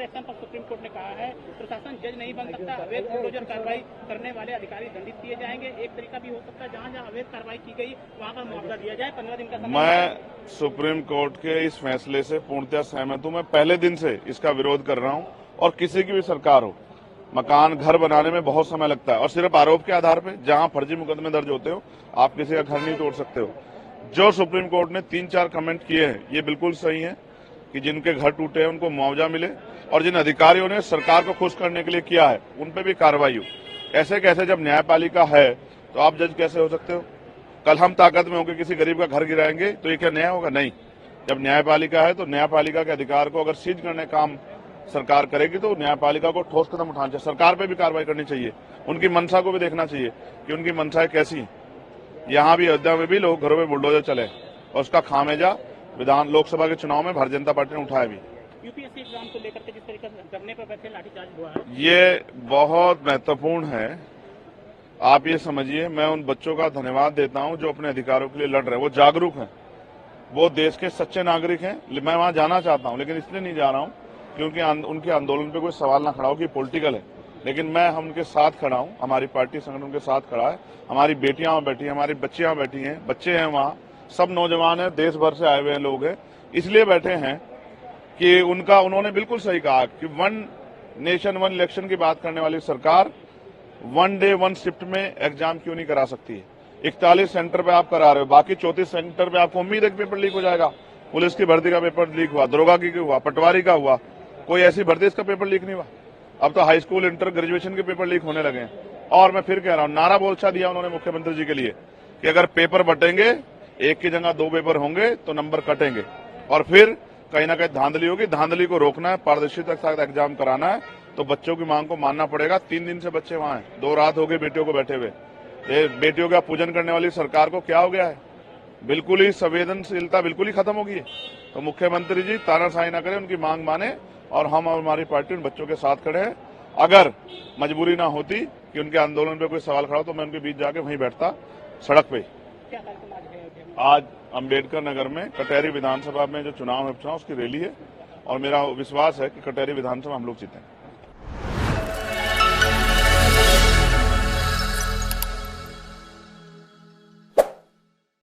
Action पर supreme court ने कहा है प्रशासन जज नहीं बन सकता, अवैध बुलडोजर कार्रवाई करने वाले अधिकारी दंडित किए जाएंगे। एक तरीका भी हो सकता है जहां जहां अवैध कार्रवाई की गई वहां पर मुआवजा दिया जाए। 15 दिन का समय। मैं सुप्रीम कोर्ट के इस फैसले से पूर्णतः सहमत हूं। मैं पहले दिन से इसका विरोध कर रहा हूं। और किसी की भी सरकार हो, मकान घर बनाने में बहुत समय लगता है और सिर्फ आरोप के आधार पर जहां फर्जी मुकदमे दर्ज होते हो आप किसी का घर नहीं तोड़ सकते हो। जो सुप्रीम कोर्ट ने 3-4 कमेंट किए हैं ये बिल्कुल सही है कि जिनके घर टूटे हैं उनको मुआवजा मिले और जिन अधिकारियों ने सरकार को खुश करने के लिए किया है उन पे भी कार्रवाई हो। ऐसे कैसे, जब न्यायपालिका है तो आप जज कैसे हो सकते हो? कल हम ताकत में होकर किसी गरीब का घर गिराएंगे तो ये क्या न्याय होगा? नहीं। जब न्यायपालिका है तो न्यायपालिका के अधिकार को अगर सीज करने काम सरकार करेगी तो न्यायपालिका को ठोस कदम उठाना चाहिए। सरकार पे भी कार्रवाई करनी चाहिए। उनकी मंशा को भी देखना चाहिए कि उनकी मंशाएं कैसी हैं। यहाँ भी अयोध्या में भी लोग घरों में बुलडोजर चले और उसका खामियाजा विधान लोकसभा के चुनाव में भारतीय जनता पार्टी ने उठाया भी। यूपीएससी एग्जाम को लेकर के जिस तरीके से धरने पर बैठे लाठीचार्ज हुआ है, ये बहुत महत्वपूर्ण है। आप ये समझिए, मैं उन बच्चों का धन्यवाद देता हूं जो अपने अधिकारों के लिए लड़ रहे हैं। वो जागरूक हैं, वो देश के सच्चे नागरिक हैं। मैं वहां जाना चाहता हूं लेकिन इसलिए नहीं जा रहा हूं क्योंकि उनके आंदोलन पे कोई सवाल ना खड़ा हो कि पॉलिटिकल है। लेकिन मैं उनके साथ खड़ा हूं, हमारी पार्टी संगठन के साथ खड़ा है। हमारी बेटियां वहां बैठी हैं, हमारी बच्चियां बैठी हैं, बच्चे हैं वहां, सब नौजवान हैं, देश भर से आए हुए लोग हैं। इसलिए बैठे हैं कि उन्होंने बिल्कुल सही कहा कि 1 नेशन 1 इलेक्शन की बात करने वाली सरकार 1 डे 1 शिफ्ट में एग्जाम क्यों नहीं करा सकती है? 41 सेंटर पे आप करा रहे हो, बाकी 34 सेंटर पे आपको उम्मीद है कि पेपर लीक हो जाएगा। पुलिस की भर्ती का पेपर लीक हुआ, दरोगा की हुआ, पटवारी का हुआ, कोई ऐसी भर्ती इसका पेपर लीक नहीं हुआ। अब तो हाई स्कूल इंटर ग्रेजुएशन के पेपर लीक होने लगे हैं। और मैं फिर कह रहा हूं, नारा बोलचा दिया उन्होंने मुख्यमंत्री जी के लिए कि अगर पेपर बटेंगे, एक की जगह 2 पेपर होंगे तो नंबर कटेंगे और फिर कहीं ना कहीं धांधली होगी। धांधली को रोकना है, पारदर्शिता के साथ एग्जाम कराना है तो बच्चों की मांग को मानना पड़ेगा। 3 दिन से बच्चे वहां हैं, 2 रात हो गई बेटियों को बैठे हुए। ये बेटियों का पूजन करने वाली सरकार को क्या हो गया है? बिल्कुल ही संवेदनशीलता बिल्कुल ही खत्म हो गई है। तो मुख्यमंत्री जी तानाशाही ना करें, उनकी मांग माने और हम और हमारी पार्टी उन बच्चों के साथ खड़े हैं। अगर मजबूरी ना होती कि उनके आंदोलन पे कोई सवाल खड़ा हो तो मैं उनके बीच जाके वहीं बैठता सड़क पे। आज अंबेडकर नगर में कटहरी विधानसभा में जो चुनाव है उसकी रैली है और मेरा विश्वास है कि कटहरी विधानसभा हम लोग जीतेंगे।